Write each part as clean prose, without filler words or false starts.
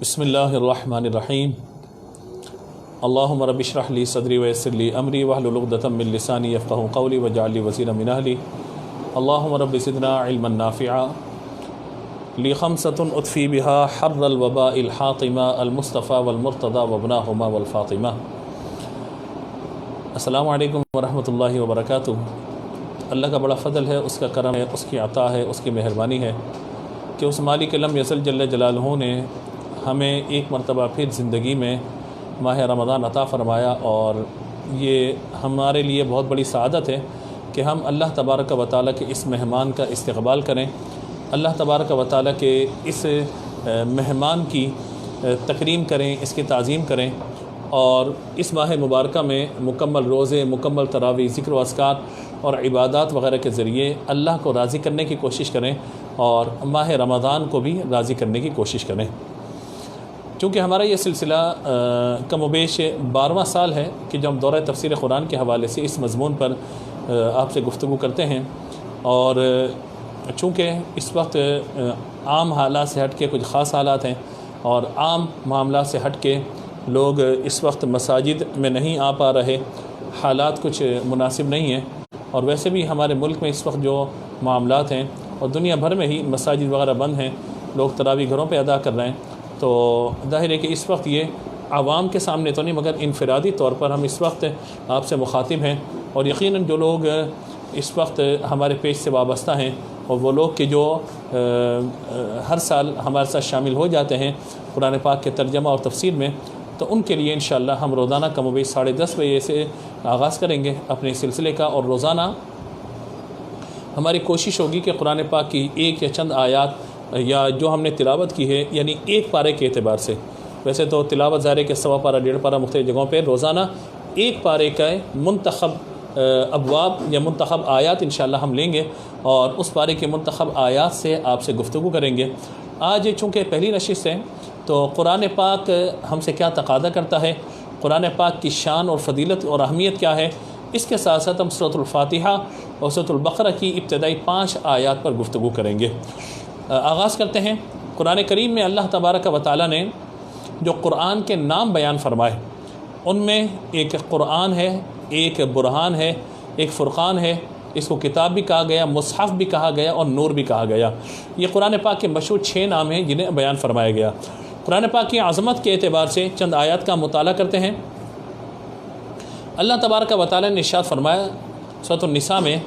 بسم اللہ الرحمن الرحیم اللہم رب اشرح لی صدری ویسر لی امری واحلل عقدۃ من لسانی یفقہوا قولی واجعل لی وزیرا من اہلی اللہم رب زدنا علما نافعا لی خمسۃ اطفی بہا حر الوباء الحاطمہ المصطفیٰ والمرتضیٰ وابناہما والفاطمہ۔ السلام علیکم ورحمۃ اللہ وبرکاتہ۔ اللہ کا بڑا فضل ہے، اس کا کرم ہے، اس کی عطا ہے، اس کی مہربانی ہے کہ اس مالک لم یزل جل جلالہ نے ہمیں ایک مرتبہ پھر زندگی میں ماہ رمضان عطا فرمایا، اور یہ ہمارے لیے بہت بڑی سعادت ہے کہ ہم اللہ تبارک و تعالیٰ کے اس مہمان کا استقبال کریں، اللہ تبارک و تعالیٰ کے اس مہمان کی تکریم کریں، اس کی تعظیم کریں، اور اس ماہ مبارکہ میں مکمل روزے، مکمل تراویح، ذکر و اذکار اور عبادات وغیرہ کے ذریعے اللہ کو راضی کرنے کی کوشش کریں، اور ماہ رمضان کو بھی راضی کرنے کی کوشش کریں۔ چونکہ ہمارا یہ سلسلہ کم و بیش 12واں سال ہے کہ جو ہم دورہ تفسیر قرآن کے حوالے سے اس مضمون پر آپ سے گفتگو کرتے ہیں، اور چونکہ اس وقت عام حالات سے ہٹ کے کچھ خاص حالات ہیں، اور عام معاملات سے ہٹ کے لوگ اس وقت مساجد میں نہیں آ پا رہے، حالات کچھ مناسب نہیں ہیں، اور ویسے بھی ہمارے ملک میں اس وقت جو معاملات ہیں اور دنیا بھر میں ہی مساجد وغیرہ بند ہیں، لوگ تراویح گھروں پہ ادا کر رہے ہیں، تو ظاہر ہے کہ اس وقت یہ عوام کے سامنے تو نہیں مگر انفرادی طور پر ہم اس وقت آپ سے مخاطب ہیں، اور یقیناً جو لوگ اس وقت ہمارے پیج سے وابستہ ہیں اور وہ لوگ کہ جو ہر سال ہمارے ساتھ شامل ہو جاتے ہیں قرآن پاک کے ترجمہ اور تفسیر میں، تو ان کے لیے انشاءاللہ ہم روزانہ کم و بیش 10:30 بجے سے آغاز کریں گے اپنے سلسلے کا، اور روزانہ ہماری کوشش ہوگی کہ قرآن پاک کی ایک یا چند آیات یا جو ہم نے تلاوت کی ہے، یعنی ایک پارے کے اعتبار سے، ویسے تو تلاوت ظاہر ہے کہ 1.25 پارہ 1.5 پارہ مختلف جگہوں پہ، روزانہ ایک پارے کا منتخب ابواب یا منتخب آیات انشاءاللہ ہم لیں گے، اور اس پارے کے منتخب آیات سے آپ سے گفتگو کریں گے۔ آج چونکہ پہلی نشست ہے تو قرآن پاک ہم سے کیا تقاضا کرتا ہے، قرآن پاک کی شان اور فضیلت اور اہمیت کیا ہے، اس کے ساتھ ساتھ ہم سورۃ الفاتحہ اور سورۃ البقرہ کی ابتدائی 5 آیات پر گفتگو کریں گے۔ آغاز کرتے ہیں۔ قرآن کریم میں اللہ تبارک و تعالیٰ نے جو قرآن کے نام بیان فرمائے، ان میں ایک قرآن ہے، ایک برہان ہے، ایک فرقان ہے، اس کو کتاب بھی کہا گیا، مصحف بھی کہا گیا، اور نور بھی کہا گیا۔ یہ قرآن پاک کے مشہور 6 نام ہیں جنہیں بیان فرمایا گیا۔ قرآن پاک کی عظمت کے اعتبار سے چند آیات کا مطالعہ کرتے ہیں۔ اللہ تبارک و تعالیٰ نے ارشاد فرمایا سورۃ النساء میں،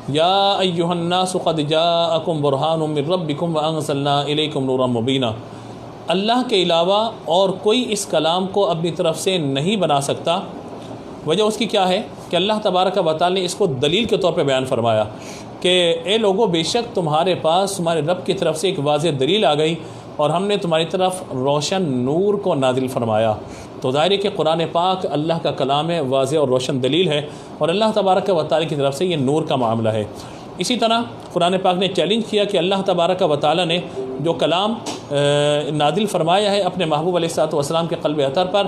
یا ایھا الناس قد جاءکم برہان من ربکم وانزلنا الیکم نورا مبینا۔ اللہ کے علاوہ اور کوئی اس کلام کو اپنی طرف سے نہیں بنا سکتا۔ وجہ اس کی کیا ہے کہ اللہ تبارک و تعالیٰ نے اس کو دلیل کے طور پہ بیان فرمایا کہ اے لوگو، بے شک تمہارے پاس تمہارے رب کی طرف سے ایک واضح دلیل آ گئی، اور ہم نے تمہاری طرف روشن نور کو نازل فرمایا۔ تو ظاہر ہے کہ قرآن پاک اللہ کا کلام ہے، واضح اور روشن دلیل ہے، اور اللہ تبارک و تعالیٰ کی طرف سے یہ نور کا معاملہ ہے۔ اسی طرح قرآن پاک نے چیلنج کیا کہ اللہ تبارک و تعالیٰ نے جو کلام نازل فرمایا ہے اپنے محبوب علیہ الصلوۃ والسلام کے قلب اطہر پر،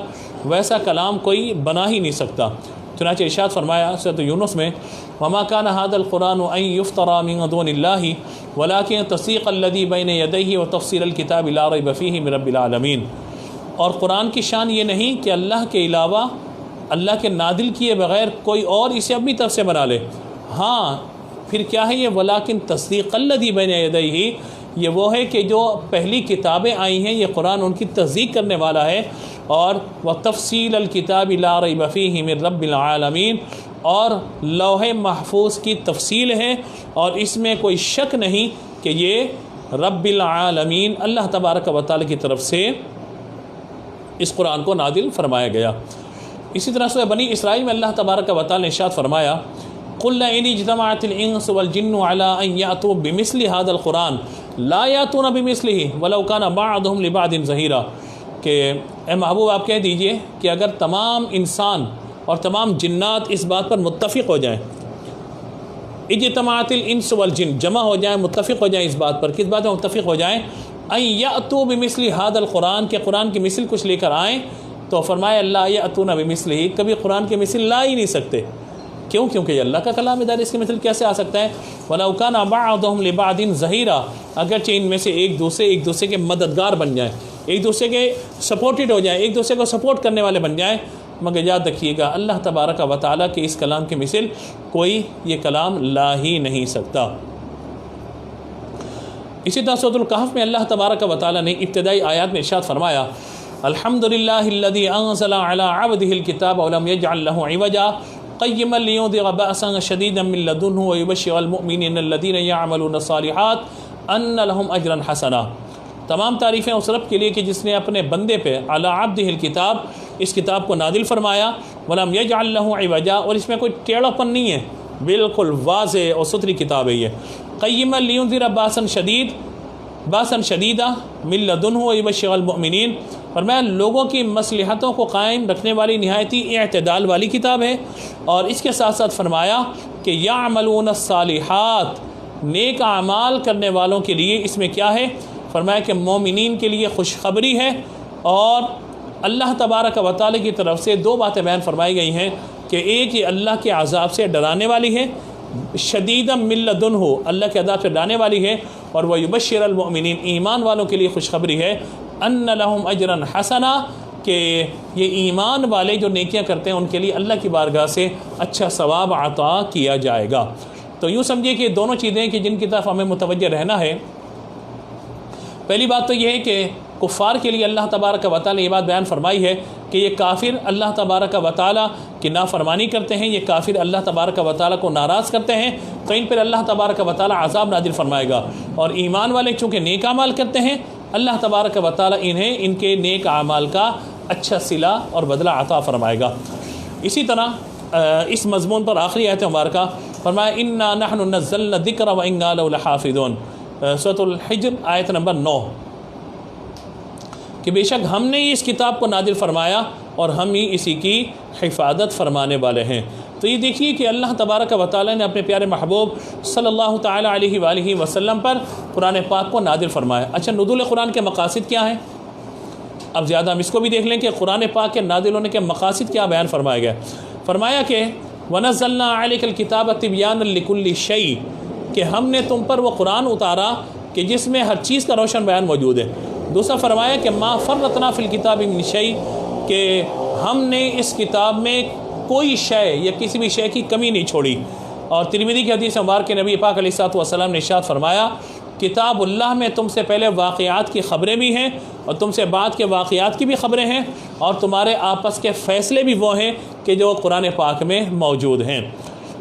ویسا کلام کوئی بنا ہی نہیں سکتا۔ چنانچہ ارشاد فرمایا سورۃ یونس میں، وما كان هذا القرآن ان يفترى من دون الله ولكن تصديق الذي بين يديه وتفصيل الكتاب لا ريب فيه من رب العالمین۔ اور قرآن کی شان یہ نہیں کہ اللہ کے علاوہ، اللہ کے نازل کیے بغیر کوئی اور اسے اپنی طرف سے بنا لے۔ ہاں پھر کیا ہے یہ ولیکن تصدیق الذی بین یدیہ، یہ وہ ہے کہ جو پہلی کتابیں آئی ہیں یہ قرآن ان کی تصدیق کرنے والا ہے، اور وتفصیل الکتاب لا ریب فیہ من رب العالمین، اور لوح محفوظ کی تفصیل ہے اور اس میں کوئی شک نہیں کہ یہ رب العالمین اللہ تبارک و تعالی کی طرف سے اس قرآن کو نازل فرمایا گیا۔ اسی طرح سورہ بنی اسرائیل میں اللہ تبارک و تعالی نے ارشاد فرمایا، قل ان اجتمعت الانس والجن على ان ياتوا بمثل هذا القرآن لا ياتون بمثله ولو كان بعضهم لبعض ظهيرا، کہ اے محبوب آپ کہہ دیجئے کہ اگر تمام انسان اور تمام جنات اس بات پر متفق ہو جائیں، اجتماعت الانس والجن جمع ہو جائیں، متفق ہو جائیں اس بات پر، کس بات میں متفق ہو جائیں، ان یاتوا بمثل هذا القرآن، کہ قرآن کی مثل کچھ لے کر آئیں، تو فرمایا لا یاتون بمثلہ، کبھی قرآن کی مثل لا ہی نہیں سکتے۔ کیوں؟ کیونکہ یہ اللہ کا کلام ہے، اس کی مثل کیسے آ سکتا ہے؟ وَلَوْ كَانَ بَعْضُهُمْ لِبَعْضٍ ظَهِيرًا، اگرچہ ان میں سے ایک دوسرے کے مددگار بن جائیں، ایک دوسرے کے سپورٹڈ ہو جائیں، ایک دوسرے کو سپورٹ کرنے والے بن جائیں، مگر یاد رکھیے گا اللہ تبارک و تعالیٰ کے اس کلام کی مثل کوئی یہ کلام لا ہی نہیں سکتا۔ اسی طرح سورۃ الکہف میں اللہ تبارک و تعالیٰ نے ابتدائی آیات میں ارشاد فرمایا الحمدللہ الذی انزل علی عبدہ الکتاب ولم یجعل لہ عوجا قیما لینذر بأسا شدیدا من لدنہ ویبشر المؤمنین الذین یعملون الصالحات ان لہم اجرا حسنا۔ تمام تعریفیں اس رب کے لیے کہ جس نے اپنے بندے پہ علی عبدہ الکتاب اس کتاب کو نازل فرمایا، ولم یجعل لہ عوجا، اور اس میں کوئی ٹیڑھا پن نہیں ہے، بالکل واضح اور ستھری کتاب ہے یہ۔ قیما لینذر باسا شدیدا من لدنہ ویبشر المؤمنین، فرمایا لوگوں کی مصلحتوں کو قائم رکھنے والی نہایتی اعتدال والی کتاب ہے، اور اس کے ساتھ ساتھ فرمایا کہ یعملون الصالحات، نیک اعمال کرنے والوں کے لیے اس میں کیا ہے؟ فرمایا کہ مومنین کے لیے خوشخبری ہے، اور اللہ تبارک و تعالی کی طرف سے دو باتیں بیان فرمائی گئی ہیں کہ ایک یہ اللہ کے عذاب سے ڈرانے والی ہے، شدیدا من لدنہ، اللہ کے عذاب سے ڈرانے والی ہے، اور وہ یبشر المؤمنین، ایمان والوں کے لیے خوشخبری ہے، ان لہم اجرا حسنا، کہ یہ ایمان والے جو نیکیاں کرتے ہیں ان کے لیے اللہ کی بارگاہ سے اچھا ثواب عطا کیا جائے گا۔ تو یوں سمجھیے کہ دونوں چیزیں کہ جن کی طرف ہمیں متوجہ رہنا ہے۔ پہلی بات تو یہ ہے کہ کفار کے لیے اللہ تبارک و تعالی یہ بات بیان فرمائی ہے کہ یہ کافر اللہ تبارک و تعالی کی نافرمانی کرتے ہیں، یہ کافر اللہ تبارک و تعالی کو ناراض کرتے ہیں، تو ان پر اللہ تبارک و تعالی عذاب نازل فرمائے گا، اور ایمان والے چونکہ نیک اعمال کرتے ہیں اللہ تبارک و تعالی انہیں ان کے نیک اعمال کا اچھا صلہ اور بدلہ عطا فرمائے گا۔ اسی طرح اس مضمون پر آخری آیت مبارکہ فرمایا انا نحن نزلنا الذکر وانا لہ لحافظون، سورۃ الحجر آیت نمبر 9، کہ بے شک ہم نے اس کتاب کو نازل فرمایا اور ہم ہی اسی کی حفاظت فرمانے والے ہیں۔ تو یہ دیکھیے کہ اللہ تبارک و تعالی نے اپنے پیارے محبوب صلی اللہ تعالی علیہ وآلہ وسلم پر قرآن پاک کو نازل فرمایا۔ اچھا، نزول قرآن کے مقاصد کیا ہیں؟ اب زیادہ ہم اس کو بھی دیکھ لیں کہ قرآن پاک کے نازل ہونے کے مقاصد کیا بیان فرمایا گیا۔ فرمایا کہ وَنَزَّلْنَا عَلَيْكَ الْكِتَابَ تِبْيَانًا لِكُلِّ شَيْءٍ، کہ ہم نے تم پر وہ قرآن اتارا کہ جس میں ہر چیز کا روشن بیان موجود ہے۔ دوسرا فرمایا کہ ما فرطنا فی الکتاب من شیء، کہ ہم نے اس کتاب میں کوئی شے یا کسی بھی شے کی کمی نہیں چھوڑی۔ اور ترمذی کی حدیث مبارک کے نبی پاک علیہ الصلوۃ والسلام نے ارشاد فرمایا کتاب اللہ میں تم سے پہلے واقعات کی خبریں بھی ہیں اور تم سے بعد کے واقعات کی بھی خبریں ہیں، اور تمہارے آپس کے فیصلے بھی وہ ہیں کہ جو قرآن پاک میں موجود ہیں۔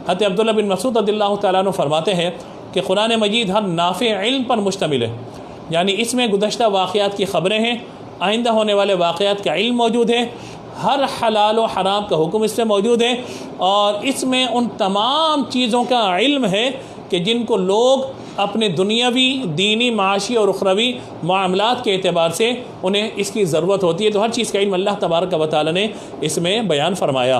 حضرت عبداللہ بن مسعود رضی اللہ تعالیٰ عنہ فرماتے ہیں کہ قرآن مجید ہر نافع علم پر مشتمل ہے، یعنی اس میں گزشتہ واقعات کی خبریں ہیں، آئندہ ہونے والے واقعات کا علم موجود ہے، ہر حلال و حرام کا حکم اس میں موجود ہے، اور اس میں ان تمام چیزوں کا علم ہے کہ جن کو لوگ اپنے دنیاوی، دینی، معاشی اور اخروی معاملات کے اعتبار سے انہیں اس کی ضرورت ہوتی ہے۔ تو ہر چیز کا علم اللہ تبارک و تعالی نے اس میں بیان فرمایا۔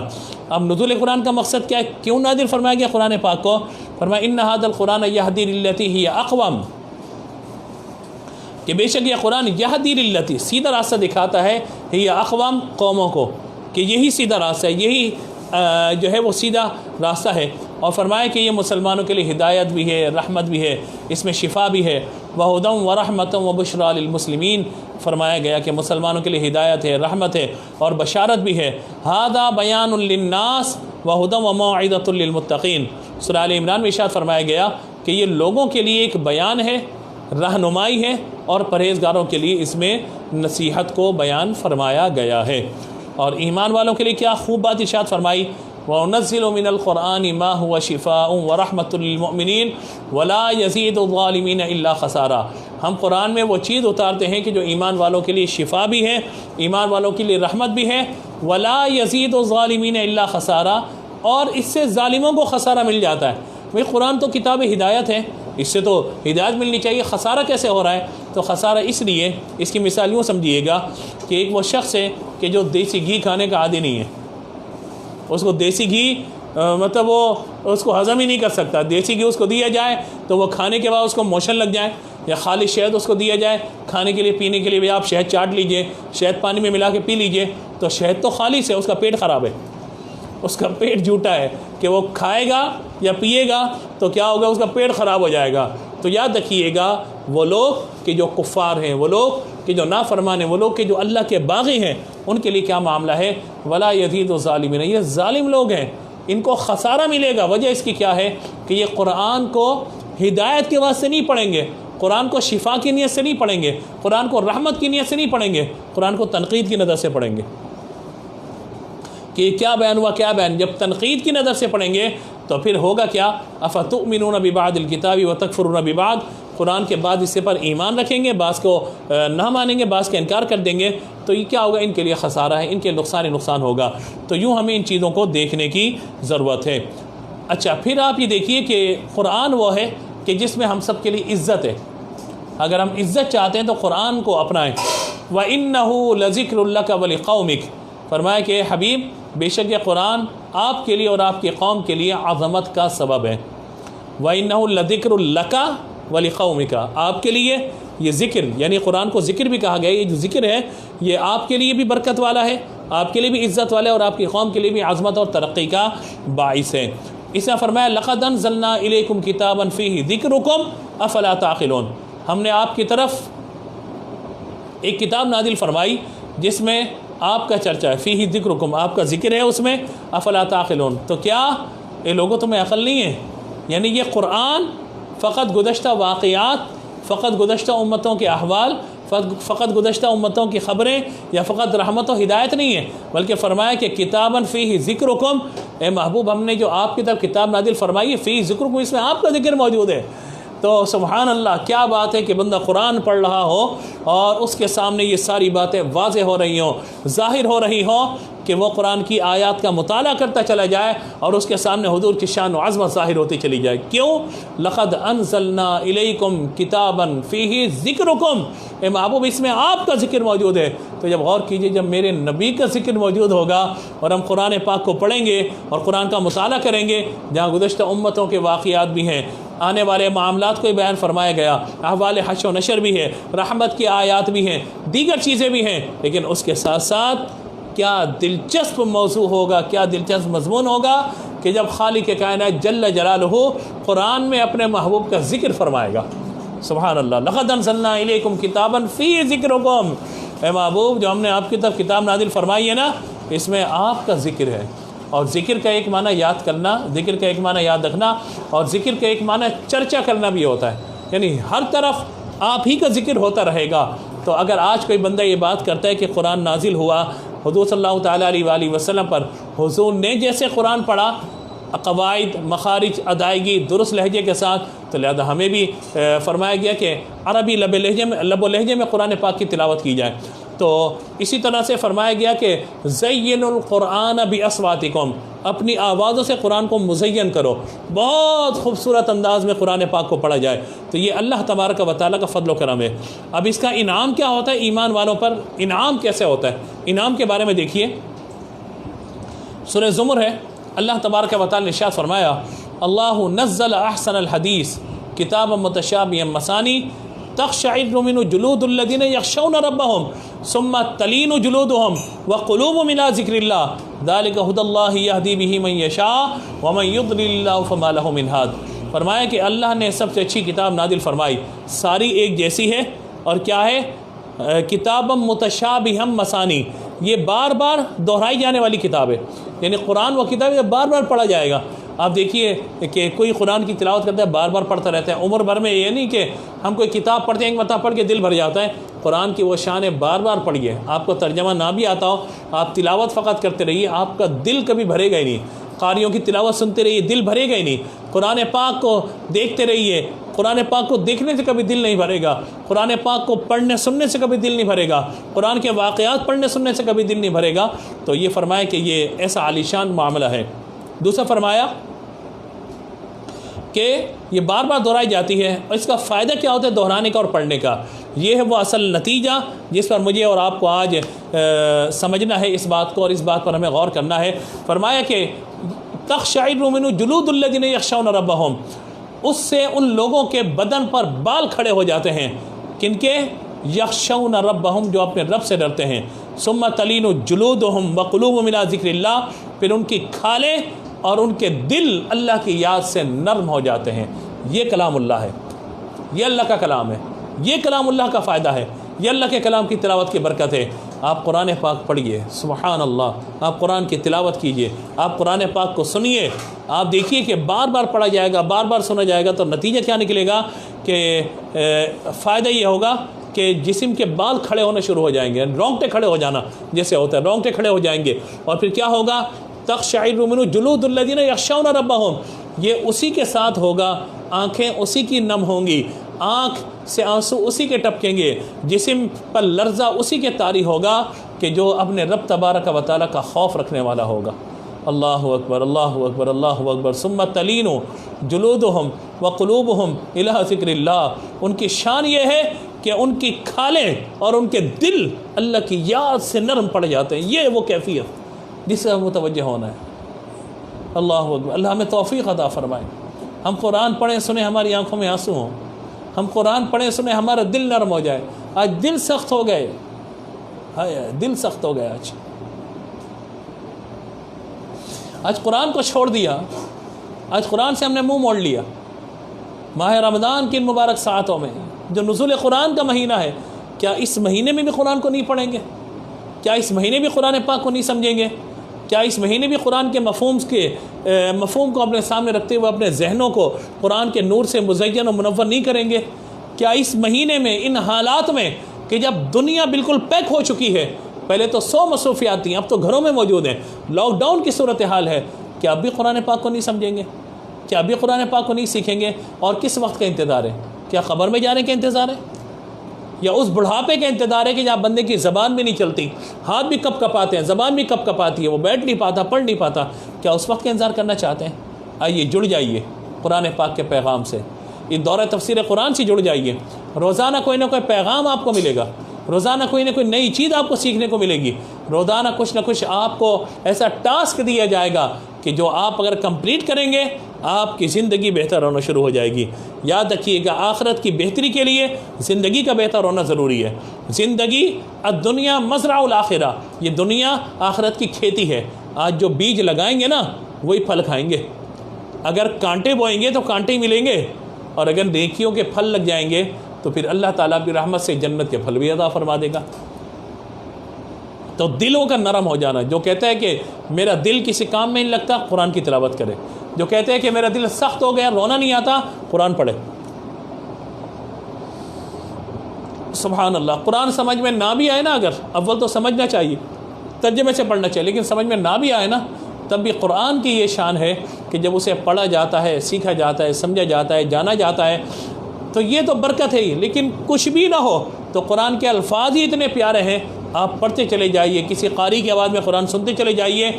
اب نزول قرآن کا مقصد کیا ہے؟ کیوں نازل فرمایا گیا قرآن پاک کو؟ فرمایا ان ھذا القرآن یہدی للتی ہی اقوم، کہ بے شک یہ قرآن یہدی للتی، سیدھا راستہ دکھاتا ہے، ہی اقوام، قوموں کو، کہ یہی سیدھا راستہ ہے، یہی جو ہے وہ سیدھا راستہ ہے۔ اور فرمایا کہ یہ مسلمانوں کے لیے ہدایت بھی ہے، رحمت بھی ہے، اس میں شفا بھی ہے، وَهُدًى وَرَحْمَةً وَبُشْرَى لِلْمُسْلِمِينَ، فرمایا گیا کہ مسلمانوں کے لیے ہدایت ہے، رحمت ہے اور بشارت بھی ہے۔ هَذَا بَيَانٌ لِلنَّاسِ وَهُدًى وَمَوْعِظَةٌ لِلْمُتَّقِينَ، سورہ آل عمران میں ارشاد فرمایا گیا کہ یہ لوگوں کے لیے ایک بیان ہے، رہنمائی ہے، اور پرہیزگاروں کے لیے اس میں نصیحت کو بیان فرمایا گیا ہے۔ اور ایمان والوں کے لیے کیا خوب بات ارشاد فرمائی، وَنُنَزِّلُ مِنَ الْقُرْآنِ مَا هُوَ شِفَاءٌ وَرَحْمَةٌ لِلْمُؤْمِنِينَ وَلَا يَزِيدُ الظَّالِمِينَ إِلَّا خَسَارًا، ہم قرآن میں وہ چیز اتارتے ہیں کہ جو ایمان والوں کے لیے شفا بھی ہے، ایمان والوں کے لیے رحمت بھی ہے، وَلَا يَزِيدُ الظَّالِمِينَ إِلَّا خَسَارًا، اور اس سے ظالموں کو خسارہ مل جاتا ہے۔ بھئی قرآن تو کتاب ہدایت ہے، اس سے تو ہدایت ملنی چاہیے، خسارہ کیسے ہو رہا ہے؟ تو خسارہ اس لیے، اس کی مثال یوں سمجھیے گا کہ ایک وہ شخص ہے کہ جو دیسی گھی کھانے کا عادی نہیں ہے، اس کو دیسی گھی مطلب وہ اس کو ہضم ہی نہیں کر سکتا، دیسی گھی اس کو دیا جائے تو وہ کھانے کے بعد اس کو موشن لگ جائے، یا خالی شہد اس کو دیا جائے کھانے کے لیے، پینے کے لیے بھی آپ شہد چاٹ لیجئے، شہد پانی میں ملا کے پی لیجئے، تو شہد تو خالص ہے، اس کا پیٹ خراب ہے، اس کا پیٹ جھوٹا ہے کہ وہ کھائے گا یا پیے گا تو کیا ہوگا، اس کا پیٹ خراب ہو جائے گا۔ تو یاد رکھیے گا وہ لوگ کہ جو کفار ہیں، وہ لوگ کہ جو نافرمان ہیں، وہ لوگ کہ جو اللہ کے باغی ہیں، ان کے لیے کیا معاملہ ہے؟ ولا یزید الظالمین، یہ ظالم لوگ ہیں، ان کو خسارہ ملے گا۔ وجہ اس کی کیا ہے کہ یہ قرآن کو ہدایت کے واسطے نہیں پڑھیں گے، قرآن کو شفا کی نیت سے نہیں پڑھیں گے، قرآن کو رحمت کی نیت سے نہیں پڑھیں گے، قرآن کو تنقید کی نظر سے پڑھیں گے کہ کیا بیان ہوا، کیا بیان۔ جب تنقید کی نظر سے پڑھیں گے تو پھر ہوگا کیا؟ افتؤمنون ببعض الکتاب وتکفرون ببعض، قرآن کے بعد اس پر ایمان رکھیں گے، بعض کو نہ مانیں گے، بعض کا انکار کر دیں گے، تو یہ کیا ہوگا؟ ان کے لیے خسارہ ہے، ان کے نقصان ہوگا۔ تو یوں ہمیں ان چیزوں کو دیکھنے کی ضرورت ہے۔ اچھا، پھر آپ یہ دیکھیے کہ قرآن وہ ہے کہ جس میں ہم سب کے لیے عزت ہے۔ اگر ہم عزت چاہتے ہیں تو قرآن کو اپنائیں۔ وَإِنَّهُ لَذِكْرٌ لَكَ وَلِقَوْمِكَ، فرمایا کہ اے حبیب، بے شک یہ قرآن آپ کے لیے اور آپ کی قوم کے لیے عظمت کا سبب ہے۔ وَإِنَّهُ لَذِكْرٌ لَكَ وَلِقَوْمِكَ، آپ کے لیے یہ ذکر، یعنی قرآن کو ذکر بھی کہا گیا، یہ جو ذکر ہے یہ آپ کے لیے بھی برکت والا ہے، آپ کے لیے بھی عزت والا ہے، اور آپ کی قوم کے لیے بھی عظمت اور ترقی کا باعث ہے۔ اس نے فرمایا لَقَدْ أَنزَلْنَا إِلَيْكُمْ كِتَابًا فِيهِ ذِكْرُكُمْ أَفَلَا تَعْقِلُونَ، ہم نے آپ کی طرف ایک کتاب نازل فرمائی جس میں آپ کا چرچا ہے، فیہ ذکرکم، آپ کا ذکر ہے اس میں، افلا تعقلون، تو کیا اے لوگوں تمہیں عقل نہیں ہے؟ یعنی یہ قرآن فقط گزشتہ واقعات، فقط گزشتہ امتوں کے احوال، فقط گزشتہ امتوں کی خبریں، یا فقط رحمت و ہدایت نہیں ہے، بلکہ فرمایا کہ کتاباً فیہ ذکرکم، اے محبوب ہم نے جو آپ کی طرف کتاب نازل فرمائی ہے، فیہ ذکرکم، اس میں آپ کا ذکر موجود ہے۔ تو سبحان اللہ، کیا بات ہے کہ بندہ قرآن پڑھ رہا ہو اور اس کے سامنے یہ ساری باتیں واضح ہو رہی ہوں، ظاہر ہو رہی ہوں، کہ وہ قرآن کی آیات کا مطالعہ کرتا چلا جائے اور اس کے سامنے حضور کی شان و عظمت ظاہر ہوتی چلی جائے۔ کیوں؟ لَقَدْ أَنزَلْنَا إِلَيْكُمْ كِتَابًا فِيهِ ذِكْرُكُمْ، اے محبوب اس میں آپ کا ذکر موجود ہے۔ تو جب غور کیجئے، جب میرے نبی کا ذکر موجود ہوگا اور ہم قرآن پاک کو پڑھیں گے اور قرآن کا مطالعہ کریں گے، جہاں گزشتہ امتوں کے واقعات بھی ہیں، آنے والے معاملات کو بیان فرمایا گیا، احوال حشر و نشر بھی ہے، رحمت کی آیات بھی ہیں، دیگر چیزیں بھی ہیں، لیکن اس کے ساتھ ساتھ کیا دلچسپ موضوع ہوگا، کیا دلچسپ مضمون ہوگا کہ جب خالق کائنات جل جلالہ قرآن میں اپنے محبوب کا ذکر فرمائے گا۔ سبحان اللہ، لقد انزلنا الیکم کتابا فی ذکرکم، اے محبوب جو ہم نے آپ کی طرف کتاب نازل فرمائی ہے نا، اس میں آپ کا ذکر ہے۔ اور ذکر کا ایک معنی یاد کرنا، ذکر کا ایک معنی یاد رکھنا، اور ذکر کا ایک معنی چرچا کرنا بھی ہوتا ہے، یعنی ہر طرف آپ ہی کا ذکر ہوتا رہے گا۔ تو اگر آج کوئی بندہ یہ بات کرتا ہے کہ قرآن نازل ہوا حضور صلی اللہ تعالیٰ علیہ وآلہ وسلم پر، حضور نے جیسے قرآن پڑھا، قواعد، مخارج، ادائیگی، درست لہجے کے ساتھ، تو لہذا ہمیں بھی فرمایا گیا کہ عربی لب و لہجے میں قرآن پاک کی تلاوت کی جائے۔ تو اسی طرح سے فرمایا گیا کہ زین القرآن باصواتکم، اپنی آوازوں سے قرآن کو مزین کرو، بہت خوبصورت انداز میں قرآن پاک کو پڑھا جائے۔ تو یہ اللہ تبارک و تعالیٰ کا فضل و کرم ہے۔ اب اس کا انعام کیا ہوتا ہے ایمان والوں پر؟ انعام کیسے ہوتا ہے؟ انعام کے بارے میں دیکھیے، سورہ زمر ہے، اللہ تبارک و تعالیٰ نے ارشاد فرمایا اللہ نزل احسن الحدیث کتابا متشابہا مثانی تقشعر منه جلود الذين يخشون ربهم ثم تلين جلودهم وقلوبهم الى ذکر اللہ ذلك هدى الله يهدي به من يشاء ومن يضلل الله فما له من هاد۔ فرمایا کہ اللہ نے سب سے اچھی کتاب نازل فرمائی، ساری ایک جیسی ہے، اور کیا ہے؟ کتاب متشابہا مثانی، یہ بار بار دہرائی جانے والی کتاب ہے، یعنی قرآن وہ کتاب ہے بار بار پڑھا جائے گا۔ آپ دیکھیے کہ کوئی قرآن کی تلاوت کرتا ہے بار بار پڑھتا رہتا ہے، عمر بھر میں یہ نہیں کہ ہم کوئی کتاب پڑھتے ہیں ایک مرتبہ پڑھ کے دل بھر جاتا ہے۔ قرآن کی وہ شان ہے بار بار پڑھیے، آپ کو ترجمہ نہ بھی آتا ہو، آپ تلاوت فقط کرتے رہیے، آپ کا دل کبھی بھرے گا ہی نہیں۔ قاریوں کی تلاوت سنتے رہیے، دل بھرے گا ہی نہیں۔ قرآن پاک کو دیکھتے رہیے، قرآن پاک کو دیکھنے سے کبھی دل نہیں بھرے گا، قرآن پاک کو پڑھنے سننے سے کبھی دل نہیں بھرے گا، قرآن کے واقعات پڑھنے سننے سے کبھی دل نہیں بھرے گا۔ تو یہ فرمایا کہ یہ ایسا عالیشان معاملہ ہے۔ دوسرا فرمایا کہ یہ بار بار دہرائی جاتی ہے، اور اس کا فائدہ کیا ہوتا ہے دہرانے کا اور پڑھنے کا؟ یہ ہے وہ اصل نتیجہ جس پر مجھے اور آپ کو آج سمجھنا ہے اس بات کو، اور اس بات پر ہمیں غور کرنا ہے۔ فرمایا کہ تقشعر منہ جلود الذین یخشون ربہم، اس سے ان لوگوں کے بدن پر بال کھڑے ہو جاتے ہیں، کن کے؟ یخشون ربہم، جو اپنے رب سے ڈرتے ہیں۔ ثم تلین جلودہم وقلوبہم الی ذکر اللہ، پھر ان کی کھالیں اور ان کے دل اللہ کی یاد سے نرم ہو جاتے ہیں۔ یہ کلام اللہ ہے، یہ اللہ کا کلام ہے، یہ کلام اللہ کا فائدہ ہے، یہ اللہ کے کلام کی تلاوت کی برکت ہے۔ آپ قرآن پاک پڑھیے، سبحان اللہ، آپ قرآن کی تلاوت کیجئے، آپ قرآن پاک کو سنیے، آپ دیکھیے کہ بار بار پڑھا جائے گا، بار بار سنا جائے گا، تو نتیجہ کیا نکلے گا کہ فائدہ یہ ہوگا کہ جسم کے بال کھڑے ہونے شروع ہو جائیں گے، رونگٹے کھڑے ہو جانا جیسے ہوتا ہے، رونگٹے کھڑے ہو جائیں گے، اور پھر کیا ہوگا، تقشعر منہ جلود الذین یخشون ربہم، یہ اسی کے ساتھ ہوگا، آنکھیں اسی کی نم ہوں گی، آنکھ سے آنسو اسی کے ٹپکیں گے، جسم پر لرزہ اسی کے طاری ہوگا کہ جو اپنے رب تبارک و تعالیٰ کا خوف رکھنے والا ہوگا۔ اللہ اکبر، اللہ اکبر، اللہ اکبر۔ ثم تلین جلودہم وقلوبہم الی ذکر اللہ، ان کی شان یہ ہے کہ ان کی کھالیں اور ان کے دل اللہ کی یاد سے نرم پڑ جاتے ہیں، یہ وہ کیفیت جس سے متوجہ ہونا ہے۔ اللہ اکبر، اللہ ہمیں توفیق عطا فرمائے۔ ہم قرآن پڑھیں سنیں ہماری آنکھوں میں آنسو ہوں، ہم قرآن پڑھیں سنیں ہمارا دل نرم ہو جائے۔ آج دل سخت ہو گئے، دل سخت ہو گیا، آج قرآن کو چھوڑ دیا، آج قرآن سے ہم نے منہ موڑ لیا۔ ماہ رمضان کی ان مبارک ساعتوں میں جو نزول قرآن کا مہینہ ہے، کیا اس مہینے میں بھی قرآن کو نہیں پڑھیں گے؟ کیا اس مہینے بھی قرآن پاک کو نہیں سمجھیں گے؟ کیا اس مہینے بھی قرآن کے مفہوم کو اپنے سامنے رکھتے ہوئے اپنے ذہنوں کو قرآن کے نور سے مزین و منور نہیں کریں گے؟ کیا اس مہینے میں ان حالات میں کہ جب دنیا بالکل پیک ہو چکی ہے، پہلے تو 100 مصروفیات تھیں، اب تو گھروں میں موجود ہیں، لاک ڈاؤن کی صورتحال ہے، کیا اب بھی قرآن پاک کو نہیں سمجھیں گے؟ کیا اب بھی قرآن پاک کو نہیں سیکھیں گے؟ اور کس وقت کا انتظار ہے؟ کیا قبر میں جانے کا انتظار ہے، یا اس بڑھاپے کا انتظار ہے کہ جہاں بندے کی زبان بھی نہیں چلتی، ہاتھ بھی کپ کپاتے ہیں، زبان بھی کپ کپاتی ہے، وہ بیٹھ نہیں پاتا، پڑھ نہیں پاتا، کیا اس وقت کا انتظار کرنا چاہتے ہیں؟ آئیے جڑ جائیے قرآن پاک کے پیغام سے، اس دورہ تفسیر قرآن سے جڑ جائیے۔ روزانہ کوئی نہ کوئی پیغام آپ کو ملے گا، روزانہ کوئی نہ کوئی نئی چیز آپ کو سیکھنے کو ملے گی، روزانہ کچھ نہ کچھ آپ کو ایسا ٹاسک دیا جائے گا کہ جو آپ اگر کمپلیٹ کریں گے آپ کی زندگی بہتر ہونا شروع ہو جائے گی۔ یاد رکھیے گا، آخرت کی بہتری کے لیے زندگی کا بہتر ہونا ضروری ہے۔ زندگی الدنیا مزرع الآخرہ، یہ دنیا آخرت کی کھیتی ہے۔ آج جو بیج لگائیں گے نا وہی پھل کھائیں گے، اگر کانٹے بوئیں گے تو کانٹے ہی ملیں گے، اور اگر نیکیوں کے پھل لگ جائیں گے تو پھر اللہ تعالیٰ کی رحمت سے جنت کے پھل بھی عطا فرما دے گا۔ تو دلوں کا نرم ہو جانا، جو کہتا ہے کہ میرا دل کسی کام میں نہیں لگتا، قرآن کی تلاوت کرے۔ جو کہتے ہیں کہ میرا دل سخت ہو گیا، رونا نہیں آتا، قرآن پڑھے۔ سبحان اللہ۔ قرآن سمجھ میں نہ بھی آئے نا، اگر اول تو سمجھنا چاہیے، ترجمے سے پڑھنا چاہیے، لیکن سمجھ میں نہ بھی آئے نا تب بھی قرآن کی یہ شان ہے کہ جب اسے پڑھا جاتا ہے، سیکھا جاتا ہے، سمجھا جاتا ہے، جانا جاتا ہے، تو یہ تو برکت ہے ہی۔ لیکن کچھ بھی نہ ہو تو قرآن کے الفاظ ہی اتنے پیارے ہیں، آپ پڑھتے چلے جائیے، کسی قاری کی آواز میں قرآن سنتے چلے جائیے،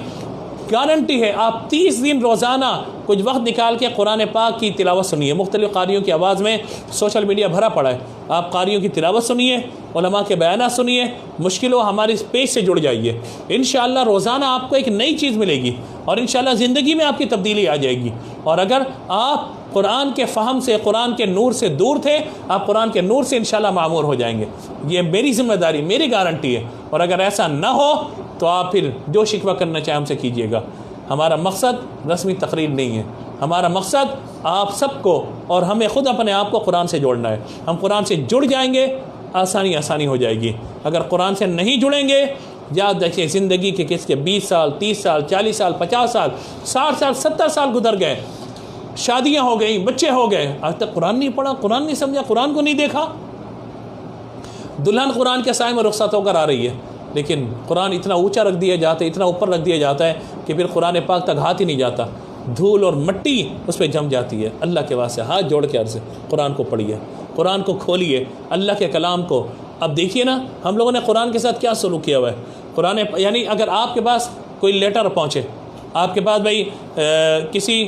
گارنٹی ہے آپ 30 دن روزانہ کچھ وقت نکال کے قرآن پاک کی تلاوت سنیے۔ مختلف قاریوں کی آواز میں سوشل میڈیا بھرا پڑا ہے، آپ قاریوں کی تلاوت سنیے، علماء کے بیانات سنیے، مشکل ہو ہماری اس پیج سے جڑ جائیے۔ انشاءاللہ روزانہ آپ کو ایک نئی چیز ملے گی، اور انشاءاللہ زندگی میں آپ کی تبدیلی آ جائے گی۔ اور اگر آپ قرآن کے فہم سے، قرآن کے نور سے دور تھے، آپ قرآن کے نور سے انشاءاللہ معمور ہو جائیں گے۔ یہ میری ذمہ داری، میری گارنٹی ہے۔ اور اگر ایسا نہ ہو تو آپ پھر جو شکوہ کرنا چاہیں ہم سے کیجیے گا۔ ہمارا مقصد رسمی تقریر نہیں ہے، ہمارا مقصد آپ سب کو اور ہمیں خود اپنے آپ کو قرآن سے جوڑنا ہے۔ ہم قرآن سے جڑ جائیں گے، آسانی ہو جائے گی۔ اگر قرآن سے نہیں جڑیں گے، یاد رکھیں زندگی کے کس کے 20 سال، 30 سال، 40 سال، 50 سال، 60 سال، 70 سال گزر گئے، شادیاں ہو گئیں، بچے ہو گئے، آج تک قرآن نہیں پڑھا، قرآن نہیں سمجھا، قرآن کو نہیں دیکھا۔ دلہن قرآن کے سائے میں رخصت ہو کر آ رہی ہے، لیکن قرآن اتنا اونچا رکھ دیا جاتا ہے، اتنا اوپر رکھ دیا جاتا ہے کہ پھر قرآن پاک تک ہاتھ ہی نہیں جاتا، دھول اور مٹی اس پہ جم جاتی ہے۔ اللہ کے واسطے ہاتھ جوڑ کے عرض ہے، قرآن کو پڑھیے، قرآن کو کھولیے، اللہ کے کلام کو۔ اب دیکھیے نا ہم لوگوں نے قرآن کے ساتھ کیا سلوک کیا ہوا ہے۔ قرآن یعنی اگر آپ کے پاس کوئی لیٹر پہنچے، آپ کے پاس بھائی کسی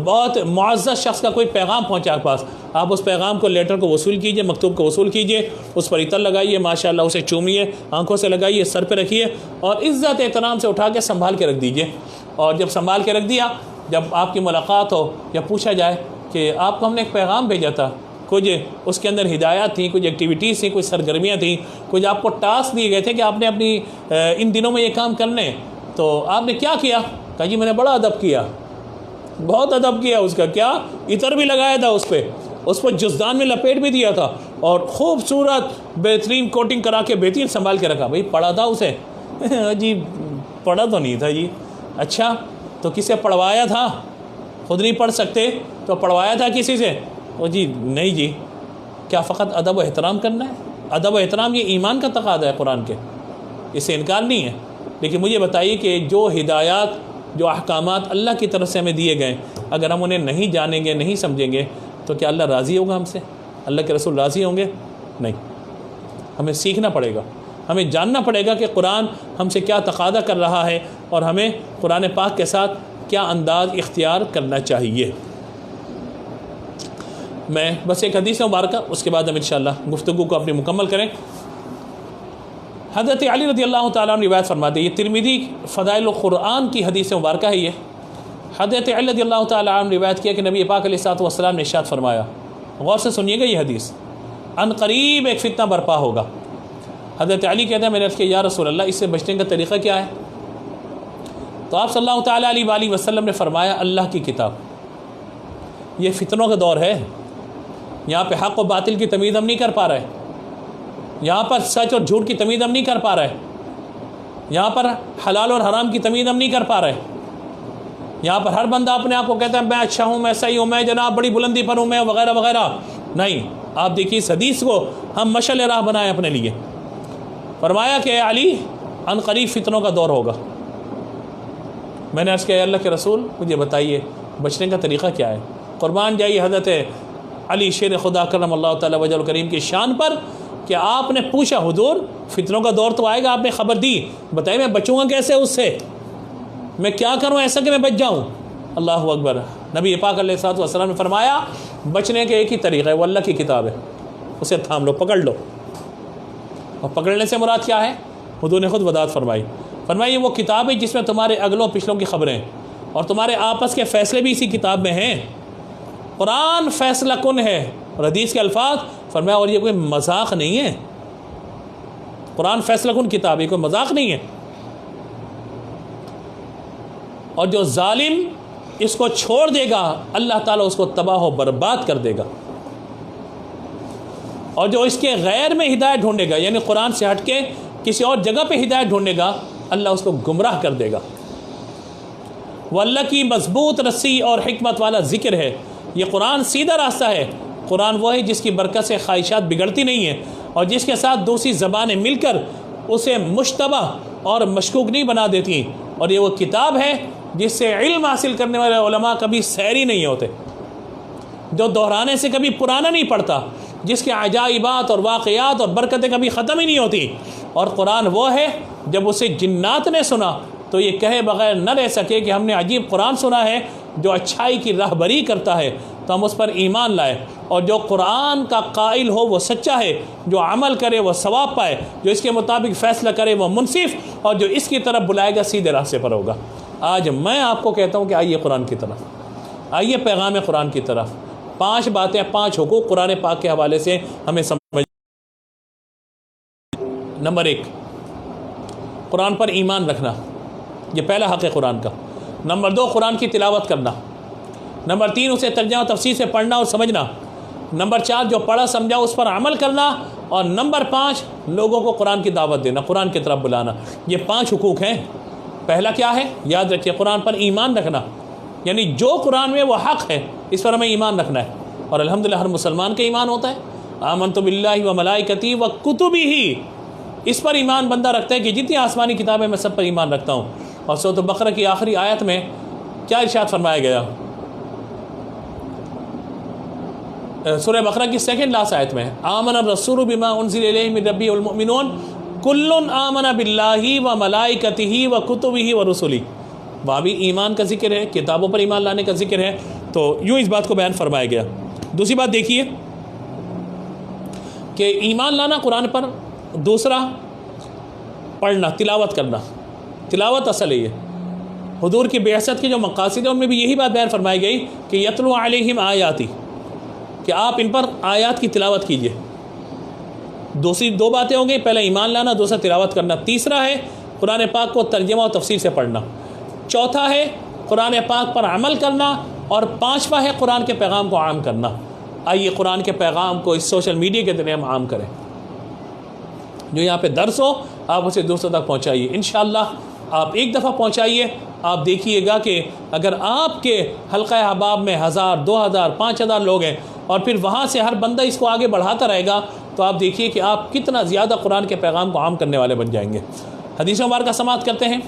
بہت معزز شخص کا کوئی پیغام پہنچا آپ پاس، آپ اس پیغام کو، لیٹر کو وصول کیجئے، مکتوب کو وصول کیجئے، اس پر عطر لگائیے، ماشاءاللہ اسے چومیے، آنکھوں سے لگائیے، سر پہ رکھیے، اور عزت احترام سے اٹھا کے سنبھال کے رکھ دیجئے۔ اور جب سنبھال کے رکھ دیا، جب آپ کی ملاقات ہو یا پوچھا جائے کہ آپ کو ہم نے ایک پیغام بھیجا تھا، کچھ اس کے اندر ہدایات تھیں، کچھ ایکٹیویٹیز تھیں، کچھ سرگرمیاں تھیں، کچھ آپ کو ٹاسک دیے گئے تھے کہ آپ نے اپنی ان دنوں میں یہ کام کرنے، تو آپ نے کیا کیا؟ کہا جی میں نے بڑا ادب کیا، بہت ادب کیا، اس کا کیا عطر بھی لگایا تھا اس پہ، اس پر جزدان میں لپیٹ بھی دیا تھا اور خوبصورت بہترین کوٹنگ کرا کے بہترین سنبھال کے رکھا. بھئی پڑھا تھا اسے؟ جی پڑھا تو نہیں تھا جی. اچھا تو کسے پڑھوایا تھا؟ خود نہیں پڑھ سکتے تو پڑھوایا تھا کسی سے؟ وہ جی نہیں جی. کیا فقط ادب و احترام کرنا ہے؟ ادب و احترام یہ ایمان کا تقاضا ہے قرآن کے، اس سے انکار نہیں ہے. لیکن مجھے بتائیے کہ جو ہدایات جو احکامات اللہ کی طرف سے ہمیں دیے گئے، اگر ہم انہیں نہیں جانیں گے نہیں سمجھیں گے تو کیا اللہ راضی ہوگا ہم سے؟ اللہ کے رسول راضی ہوں گے؟ نہیں. ہمیں سیکھنا پڑے گا، ہمیں جاننا پڑے گا کہ قرآن ہم سے کیا تقاضا کر رہا ہے اور ہمیں قرآن پاک کے ساتھ کیا انداز اختیار کرنا چاہیے. میں بس ایک حدیث مبارکہ، اس کے بعد ہم انشاءاللہ گفتگو کو اپنی مکمل کریں. حضرت علی رضی اللہ تعالیٰ عنہ روایت فرماتے ہیں، یہ ترمذی فضائل القرآن کی حدیث مبارکہ ہے. یہ حضرت علی رضی اللہ تعالیٰ عنہ روایت کیا کہ نبی پاک علیہ الصلوۃ والسلام نے ارشاد فرمایا، غور سے سنیے گا یہ حدیث، ان قریب ایک فتنہ برپا ہوگا. حضرت علی کہتے ہیں میں نے عرض کیا یا رسول اللہ اس سے بچنے کا طریقہ کیا ہے؟ تو آپ صلی اللہ تعالیٰ علیہ وآلہ وسلم نے فرمایا اللہ کی کتاب. یہ فتنوں کا دور ہے، یہاں پہ حق و باطل کی تمیز ہم نہیں کر پا رہے، یہاں پر سچ اور جھوٹ کی تمیز ہم نہیں کر پا رہے، یہاں پر حلال اور حرام کی تمیز ہم نہیں کر پا رہے. یہاں پر ہر بندہ اپنے آپ کو کہتا ہے میں اچھا ہوں، میں صحیح ہوں، میں جناب بڑی بلندی پر ہوں، میں وغیرہ وغیرہ. نہیں، آپ دیکھیے اس حدیث کو ہم مشعل راہ بنائیں اپنے لیے. فرمایا کہ اے علی ان قریب فتنوں کا دور ہوگا. میں نے عرض کیا اللہ کے رسول مجھے بتائیے بچنے کا طریقہ کیا ہے؟ قربان جائیے حضرت علی شیر خدا کرم اللہ تعالیٰ وجہ الکریم کی شان پر کہ آپ نے پوچھا حضور فتنوں کا دور تو آئے گا، آپ نے خبر دی، بتائیے میں بچوں گا کیسے اس سے؟ میں کیا کروں ایسا کہ میں بچ جاؤں؟ اللہ اکبر. نبی پاک علیہ الصلوۃ والسلام نے فرمایا بچنے کے ایک ہی طریقہ ہے، وہ اللہ کی کتاب ہے، اسے تھام لو، پکڑ لو. اور پکڑنے سے مراد کیا ہے؟ حضور نے خود وضاحت فرمائی. فرمائی وہ کتاب ہے جس میں تمہارے اگلوں پچھلوں کی خبریں اور تمہارے آپس کے فیصلے بھی اسی کتاب میں ہیں. قرآن فیصلہ کن ہے. اور حدیث کے الفاظ فرمایا اور یہ کوئی مذاق نہیں ہے. قرآن فیصلہ کن کتاب ہے، کوئی مذاق نہیں ہے. اور جو ظالم اس کو چھوڑ دے گا اللہ تعالیٰ اس کو تباہ و برباد کر دے گا. اور جو اس کے غیر میں ہدایت ڈھونڈے گا، یعنی قرآن سے ہٹ کے کسی اور جگہ پہ ہدایت ڈھونڈے گا، اللہ اس کو گمراہ کر دے گا. وہ اللہ کی مضبوط رسی اور حکمت والا ذکر ہے. یہ قرآن سیدھا راستہ ہے. قرآن وہ ہے جس کی برکت سے خواہشات بگڑتی نہیں ہیں اور جس کے ساتھ دوسری زبانیں مل کر اسے مشتبہ اور مشکوک نہیں بنا دیتی. اور یہ وہ کتاب ہے جس سے علم حاصل کرنے والے علماء کبھی سیری نہیں ہوتے، جو دہرانے سے کبھی پرانا نہیں پڑتا، جس کے عجائبات اور واقعات اور برکتیں کبھی ختم ہی نہیں ہوتی. اور قرآن وہ ہے جب اسے جنات نے سنا تو یہ کہے بغیر نہ رہ سکے کہ ہم نے عجیب قرآن سنا ہے جو اچھائی کی راہبری کرتا ہے، تو ہم اس پر ایمان لائے. اور جو قرآن کا قائل ہو وہ سچا ہے، جو عمل کرے وہ ثواب پائے، جو اس کے مطابق فیصلہ کرے وہ منصف، اور جو اس کی طرف بلائے گا سیدھے راستے پر ہوگا. آج میں آپ کو کہتا ہوں کہ آئیے قرآن کی طرف، آئیے پیغام قرآن کی طرف. 5 باتیں، 5 حقوق قرآن پاک کے حوالے سے ہمیں سمجھ. نمبر 1 قرآن پر ایمان رکھنا، یہ پہلا حق ہے قرآن کا. نمبر 2 قرآن کی تلاوت کرنا. نمبر 3 اسے ترجمہ تفسیر سے پڑھنا اور سمجھنا. نمبر 4 جو پڑھا سمجھا اس پر عمل کرنا. اور نمبر 5 لوگوں کو قرآن کی دعوت دینا، قرآن کی طرف بلانا. یہ 5 حقوق ہیں. پہلا کیا ہے؟ یاد رکھیے قرآن پر ایمان رکھنا، یعنی جو قرآن میں وہ حق ہے اس پر ہمیں ایمان رکھنا ہے. اور الحمدللہ ہر مسلمان کا ایمان ہوتا ہے. آمنت باللہ و ملائکتی و کتبہ، اس پر ایمان بندہ رکھتا ہے کہ جتنی آسمانی کتابیں میں سب پر ایمان رکھتا ہوں. اور سورۃ بقرہ کی آخری آیت میں کیا ارشاد فرمایا گیا؟ سورہ بقرہ کی 2nd لاسٹ آیت میں آمن الرسول بما انزل الیہ من ربہ والمؤمنون کل آمن باللہ و ملائکتہ و کتبہ و رسلہ. وہاں بھی ایمان کا ذکر ہے، کتابوں پر ایمان لانے کا ذکر ہے. تو یوں اس بات کو بیان فرمایا گیا. دوسری بات دیکھیے کہ ایمان لانا قرآن پر. دوسرا پڑھنا، تلاوت کرنا. تلاوت اصل ہے یہ. حضور کی بعثت کے جو مقاصد ہیں ان میں بھی یہی بات بیان فرمائی گئی کہ یتلو علیہم آیاتی، کہ آپ ان پر آیات کی تلاوت کیجئے. دوسری 2 باتیں ہوں گی، پہلا ایمان لانا، دوسرا تلاوت کرنا. تیسرا ہے قرآن پاک کو ترجمہ و تفسیر سے پڑھنا. چوتھا ہے قرآن پاک پر عمل کرنا. اور 5واں ہے قرآن کے پیغام کو عام کرنا. آئیے قرآن کے پیغام کو اس سوشل میڈیا کے ذریعے ہم عام کریں. جو یہاں پہ درس ہو آپ اسے دوسروں تک پہنچائیے. انشاءاللہ آپ ایک دفعہ پہنچائیے, آپ دیکھیے گا کہ اگر آپ کے حلقہ احباب میں 1000 2000 5000 لوگ ہیں اور پھر وہاں سے ہر بندہ اس کو آگے بڑھاتا رہے گا, تو آپ دیکھیے کہ آپ کتنا زیادہ قرآن کے پیغام کو عام کرنے والے بن جائیں گے. حدیث مبارکہ سماعت کرتے ہیں.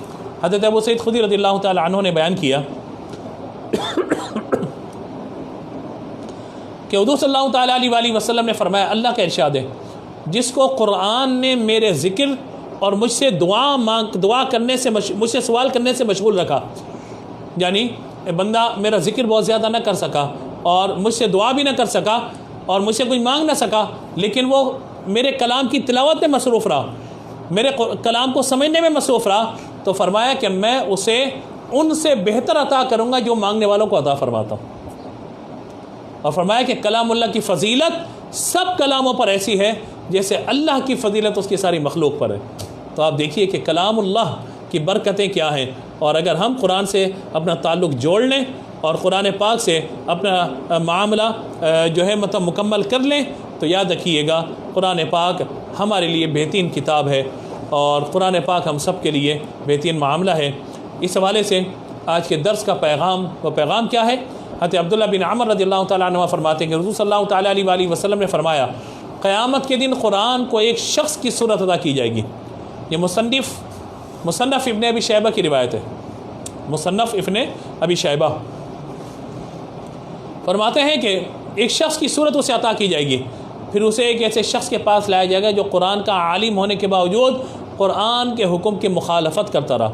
حضرت ابو سعید خدری رضی اللہ تعالی عنہ نے بیان کیا کہ حضور صلی اللہ تعالیٰ علیہ وآلہ وسلم نے فرمایا, اللہ کا ارشاد ہے, جس کو قرآن نے میرے ذکر اور مجھ سے دعا کرنے سے مجھ سے سوال کرنے سے مشغول رکھا, یعنی بندہ میرا ذکر بہت زیادہ نہ کر سکا اور مجھ سے دعا بھی نہ کر سکا اور مجھ سے کچھ مانگ نہ سکا, لیکن وہ میرے کلام کی تلاوت میں مصروف رہا, میرے کلام کو سمجھنے میں مصروف رہا, تو فرمایا کہ میں اسے ان سے بہتر عطا کروں گا جو مانگنے والوں کو عطا فرماتا ہوں. اور فرمایا کہ کلام اللہ کی فضیلت سب کلاموں پر ایسی ہے جیسے اللہ کی فضیلت اس کی ساری مخلوق پر ہے. تو آپ دیکھیے کہ کلام اللہ کی برکتیں کیا ہیں, اور اگر ہم قرآن سے اپنا تعلق جوڑ لیں اور قرآن پاک سے اپنا معاملہ جو ہے مکمل کر لیں, تو یاد رکھیے گا قرآن پاک ہمارے لیے بہترین کتاب ہے اور قرآن پاک ہم سب کے لیے بہترین معاملہ ہے. اس حوالے سے آج کے درس کا پیغام کیا ہے؟ حضرت عبداللہ بن عمر رضی اللہ تعالیٰ عنہ فرماتے ہیں کہ رسول صلی اللہ تعالیٰ علیہ وآلہ وسلم نے فرمایا, قیامت کے دن قرآن کو ایک شخص کی صورت ادا کی جائے گی. یہ مصنف ابن ابی شیبہ کی روایت ہے. مصنف ابن ابی شیبہ فرماتے ہیں کہ ایک شخص کی صورت اسے عطا کی جائے گی, پھر اسے ایک ایسے شخص کے پاس لایا جائے گا جو قرآن کا عالم ہونے کے باوجود قرآن کے حکم کی مخالفت کرتا رہا.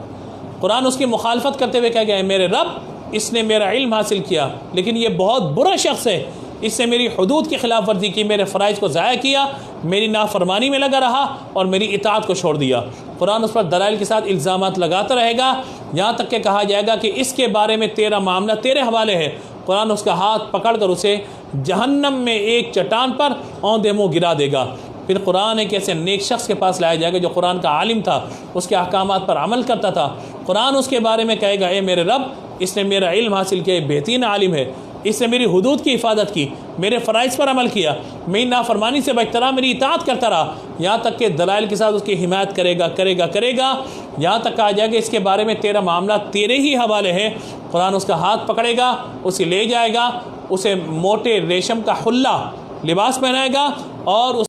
قرآن اس کی مخالفت کرتے ہوئے کہا گیا, میرے رب, اس نے میرا علم حاصل کیا لیکن یہ بہت برا شخص ہے, اس نے میری حدود کی خلاف ورزی کی, میرے فرائض کو ضائع کیا, میری نافرمانی میں لگا رہا اور میری اطاعت کو چھوڑ دیا. قرآن اس پر دلائل کے ساتھ الزامات لگاتا رہے گا, یہاں تک کہ کہا جائے گا کہ اس کے بارے میں تیرا معاملہ تیرے حوالے ہے. قرآن اس کا ہاتھ پکڑ کر اسے جہنم میں ایک چٹان پر اوندے منہ گرا دے گا. پھر قرآن ایک ایسے نیک شخص کے پاس لایا جائے گا جو قرآن کا عالم تھا, اس کے احکامات پر عمل کرتا تھا. قرآن اس کے بارے میں کہے گا, اے میرے رب, اس نے میرا علم حاصل کیا, بہترین عالم ہے, اس نے میری حدود کی حفاظت کی, میرے فرائض پر عمل کیا, میری نافرمانی سے بچتا رہا, میری اطاعت کرتا رہا, یہاں تک کہ دلائل کے ساتھ اس کی حمایت کرے گا, یہاں تک کہا جائے گا اس کے بارے میں تیرا معاملہ تیرے ہی حوالے ہے. قرآن اس کا ہاتھ پکڑے گا, اسے لے جائے گا, اسے موٹے ریشم کا حلہ لباس پہنائے گا اور اس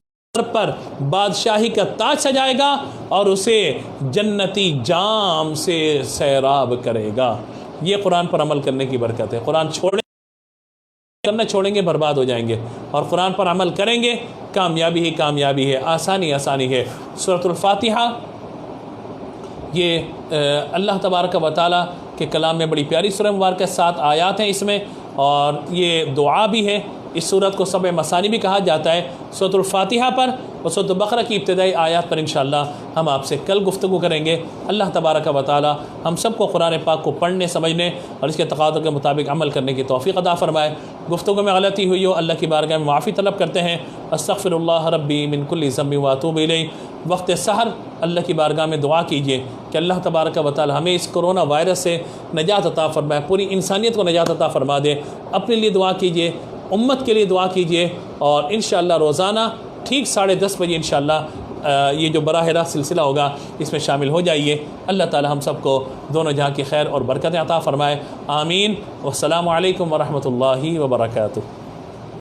پر بادشاہی کا تاج سجائے گا اور اسے جنتی جام سے سیراب کرے گا. یہ قرآن پر عمل کرنے کی برکت ہے. قرآن کرنا چھوڑیں گے برباد ہو جائیں گے, اور قرآن پر عمل کریں گے کامیابی ہی کامیابی ہے, آسانی ہے. سورۃ الفاتحہ یہ اللہ تبارک و تعالیٰ کے کلام میں بڑی پیاری سورہ مبارکہ, 7 آیات ہیں اس میں, اور یہ دعا بھی ہے. اس سورت کو سبع مثانی بھی کہا جاتا ہے. سورۃ الفاتحہ پر اور سورۃ البقرہ کی ابتدائی آیات پر انشاءاللہ ہم آپ سے کل گفتگو کریں گے. اللہ تبارک و تعالی ہم سب کو قرآن پاک کو پڑھنے, سمجھنے اور اس کے تقاضوں کے مطابق عمل کرنے کی توفیق عطا فرمائے. گفتگو میں غلطی ہوئی ہو اللہ کی بارگاہ میں معافی طلب کرتے ہیں. استغفر اللہ ربی من کل ذنب واتوب الیہ. وقت سحر اللہ کی بارگاہ میں دعا کیجیے کہ اللہ تبارک و تعالی ہمیں اس کرونا وائرس سے نجات عطا فرمائے, پوری انسانیت کو نجات عطا فرما دے. اپنے لیے دعا کیجیے, امت کے لیے دعا کیجیے, اور انشاءاللہ روزانہ ٹھیک 10:30 بجے انشاءاللہ یہ جو براہ راست سلسلہ ہوگا اس میں شامل ہو جائیے. اللہ تعالی ہم سب کو دونوں جہاں کی خیر اور برکتیں عطا فرمائے. آمین. والسلام علیکم ورحمۃ اللہ وبرکاتہ.